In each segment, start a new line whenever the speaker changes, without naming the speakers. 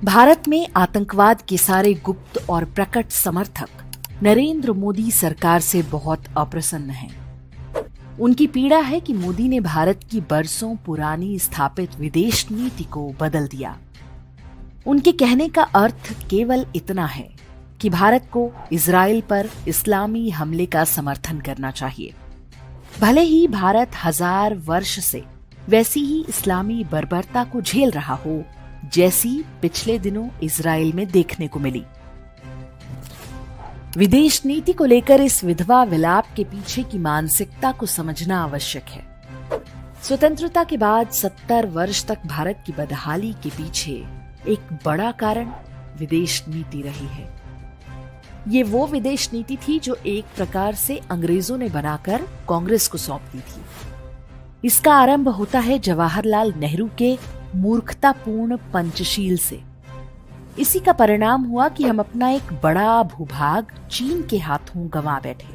भारत में आतंकवाद के सारे गुप्त और प्रकट समर्थक नरेंद्र मोदी सरकार से बहुत अप्रसन्न हैं। उनकी पीड़ा है कि मोदी ने भारत की बरसों पुरानी स्थापित विदेश नीति को बदल दिया। उनके कहने का अर्थ केवल इतना है कि भारत को इजराइल पर इस्लामी हमले का समर्थन करना चाहिए, भले ही भारत 1000 वर्ष से वैसी ही इस्लामी बर्बरता को झेल रहा हो जैसी पिछले दिनों इजराइल में देखने को मिली। विदेश नीति को लेकर इस विधवा विलाप के पीछे की मानसिकता को समझना आवश्यक है। स्वतंत्रता के बाद 70 वर्ष तक भारत की बदहाली के पीछे एक बड़ा कारण विदेश नीति रही है। ये वो विदेश नीति थी जो एक प्रकार से अंग्रेजों ने बनाकर कांग्रेस को सौंप दी थी। इसका आरंभ होता है जवाहरलाल नेहरू के मूर्खतापूर्ण पंचशील से। इसी का परिणाम हुआ कि हम अपना एक बड़ा भूभाग चीन के हाथों गंवा बैठे।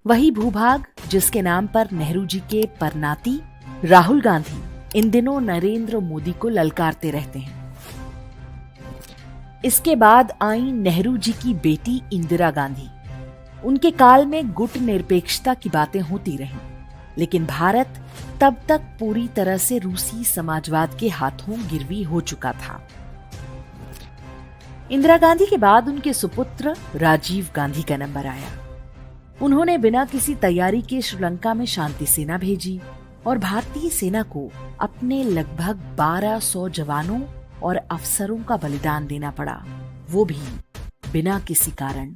वही भूभाग जिसके नाम पर नेहरू जी के परनाती राहुल गांधी इन दिनों नरेंद्र मोदी को ललकारते रहते हैं। इसके बाद आई नेहरू जी की बेटी इंदिरा गांधी। उनके काल में गुट निरपेक्षता की बातें होती रहीं, लेकिन भारत तब तक पूरी तरह से रूसी समाजवाद के हाथों गिरवी हो चुका था। इंदिरा गांधी के बाद उनके सुपुत्र राजीव गांधी का नंबर आया। उन्होंने बिना किसी तैयारी के श्रीलंका में शांति सेना भेजी और भारतीय सेना को अपने लगभग 1200 जवानों और अफसरों का बलिदान देना पड़ा, वो भी बिना किसी कारण।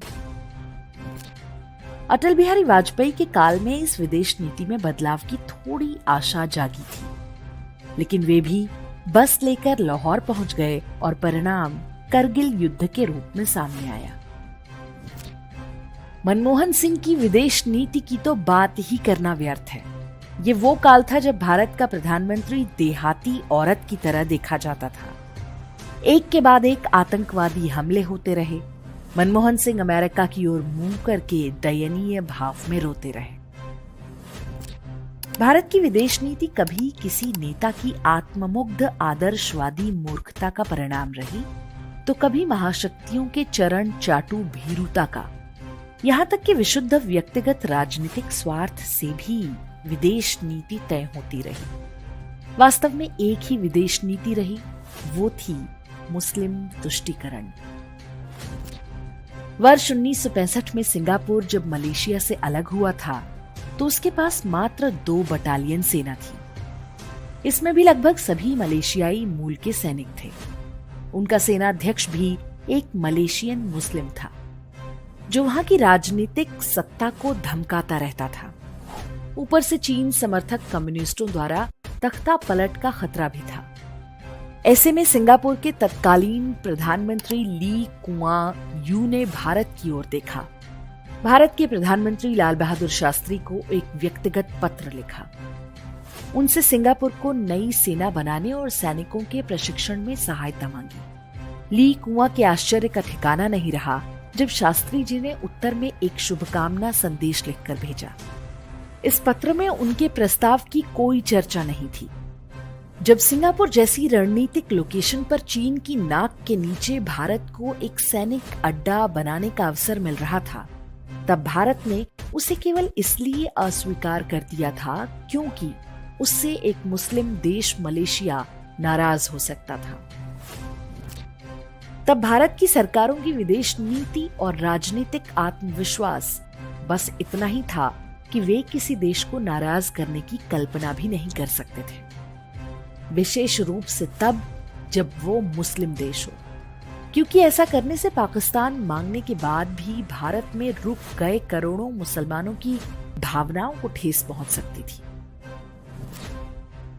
अटल बिहारी वाजपेयी के काल में इस विदेश नीति में बदलाव की थोड़ी आशा जागी थी, लेकिन वे भी बस लेकर लाहौर पहुंच गए और परिणाम करगिल युद्ध के रूप में सामने आया। मनमोहन सिंह की विदेश नीति की तो बात ही करना व्यर्थ है। ये वो काल था जब भारत का प्रधानमंत्री देहाती औरत की तरह देखा जाता था। एक के बाद एक आतंकवादी हमले होते रहे। मनमोहन सिंह अमेरिका की ओर मुंह करके दयनीय भाव में रोते रहे। भारत की विदेश नीति कभी किसी नेता की आत्ममुग्ध आदर्शवादी मूर्खता का परिणाम रही, तो कभी महाशक्तियों के चरण चाटू भीरुता का। यहाँ तक कि विशुद्ध व्यक्तिगत राजनीतिक स्वार्थ से भी विदेश नीति तय होती रही। वास्तव में एक ही विदेश नीति रही, वो थी मुस्लिम तुष्टीकरण। वर्ष 1965 में सिंगापुर जब मलेशिया से अलग हुआ था तो उसके पास मात्र 2 बटालियन सेना थी। इसमें भी लगभग सभी मलेशियाई मूल के सैनिक थे। उनका सेनाध्यक्ष भी एक मलेशियन मुस्लिम था, जो वहां की राजनीतिक सत्ता को धमकाता रहता था। ऊपर से चीन समर्थक कम्युनिस्टों द्वारा तख्ता पलट का खतरा भी था। ऐसे में सिंगापुर के तत्कालीन प्रधानमंत्री ली कुआं यू ने भारत की ओर देखा। भारत के प्रधानमंत्री लाल बहादुर शास्त्री को एक व्यक्तिगत पत्र लिखा। उनसे सिंगापुर को नई सेना बनाने और सैनिकों के प्रशिक्षण में सहायता मांगी। ली कुआं के आश्चर्य का ठिकाना नहीं रहा जब शास्त्री जी ने उत्तर में एक शुभकामना संदेश लिखकर भेजा। इस पत्र में उनके प्रस्ताव की कोई चर्चा नहीं थी। जब सिंगापुर जैसी रणनीतिक लोकेशन पर चीन की नाक के नीचे भारत को एक सैनिक अड्डा बनाने का अवसर मिल रहा था, तब भारत ने उसे केवल इसलिए अस्वीकार कर दिया था क्योंकि उससे एक मुस्लिम देश मलेशिया नाराज हो सकता था। तब भारत की सरकारों की विदेश नीति और राजनीतिक आत्मविश्वास बस इतना ही था कि वे किसी देश को नाराज करने की कल्पना भी नहीं कर सकते थे, विशेष रूप से तब जब वो मुस्लिम देश हो, क्योंकि ऐसा करने से पाकिस्तान मांगने के बाद भी भारत में रुक गए करोड़ों मुसलमानों की भावनाओं को ठेस पहुंच सकती थी।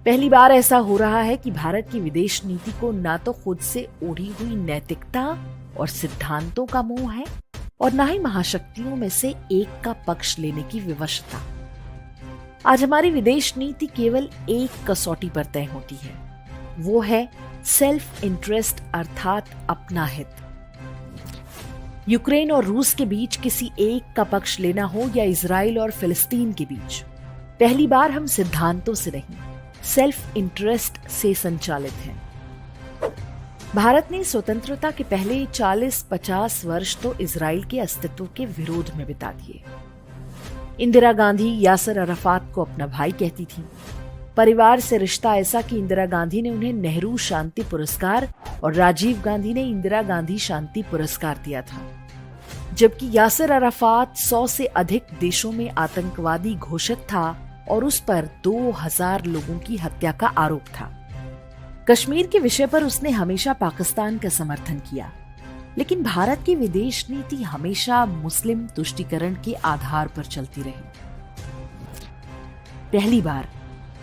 पहली बार ऐसा हो रहा है कि भारत की विदेश नीति को ना तो खुद से ओढ़ी हुई नैतिकता और सिद्धांतों का मोह है और ना ही महाशक्तियों में से एक का पक्ष लेने की विवशता। आज हमारी विदेश नीति केवल एक कसौटी पर तय होती है, वो है सेल्फ इंटरेस्ट अर्थात अपना हित। यूक्रेन और रूस के बीच किसी एक का पक्ष लेना हो या इजराइल और फिलिस्तीन के बीच, पहली बार हम सिद्धांतों से नहीं, सेल्फ इंटरेस्ट से संचालित हैं। भारत ने स्वतंत्रता के पहले 40-50 वर्ष तो इजराइल के अस्तित्व के विरोध में बिता दिए। इंदिरा गांधी यासर अराफात को अपना भाई कहती थी। परिवार से रिश्ता ऐसा कि इंदिरा गांधी ने उन्हें नेहरू शांति पुरस्कार और राजीव गांधी ने इंदिरा गांधी शांति पुरस्कार दिया था, जबकि यासर अराफात 100 से अधिक देशों में आतंकवादी घोषित था और उस पर 2000 लोगों की हत्या का आरोप था। कश्मीर के विषय पर उसने हमेशा पाकिस्तान का समर्थन किया, लेकिन भारत की विदेश नीति हमेशा मुस्लिम तुष्टीकरण के आधार पर चलती रही। पहली बार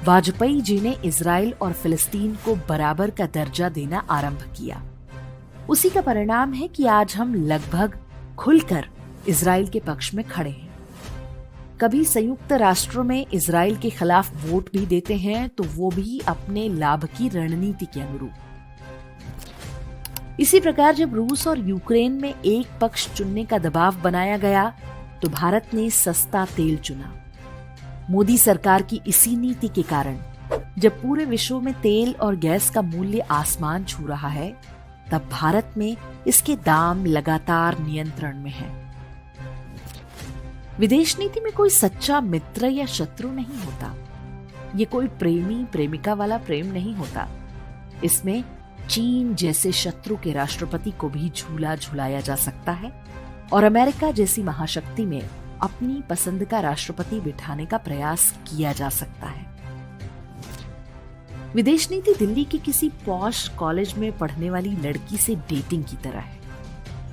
वाजपेयी जी ने इजराइल और फिलिस्तीन को बराबर का दर्जा देना आरंभ किया। उसी का परिणाम है कि आज हम लगभग खुलकर इजराइल के पक्ष में खड़े हैं। कभी संयुक्त राष्ट्रों में इजराइल के खिलाफ वोट भी देते हैं, तो वो भी अपने लाभ की रणनीति के अनुरूप। इसी प्रकार जब रूस और यूक्रेन में एक पक्ष चुनने का दबाव बनाया गया, तो भारत ने सस्ता तेल चुना। मोदी सरकार की इसी नीति के कारण जब पूरे विश्व में तेल और गैस का मूल्य आसमान छू रहा है, तब भारत में इसके दाम लगातार नियंत्रण में हैं। विदेश नीति में कोई सच्चा मित्र या शत्रु नहीं होता। ये कोई प्रेमी प्रेमिका वाला प्रेम नहीं होता। इसमें चीन जैसे शत्रु के राष्ट्रपति को भी झूला झुलाया जा सकता है और अमेरिका जैसी महाशक्ति में अपनी पसंद का राष्ट्रपति बिठाने का प्रयास किया जा सकता है। विदेश नीति दिल्ली के किसी पॉश कॉलेज में पढ़ने वाली लड़की से डेटिंग की तरह है।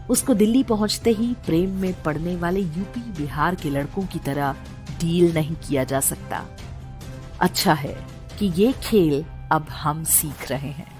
उसको दिल्ली पहुंचते ही प्रेम में पड़ने वाले यूपी बिहार के लड़कों की तरह डील नहीं किया जा सकता। अच्छा है कि ये खेल अब हम सीख रहे हैं।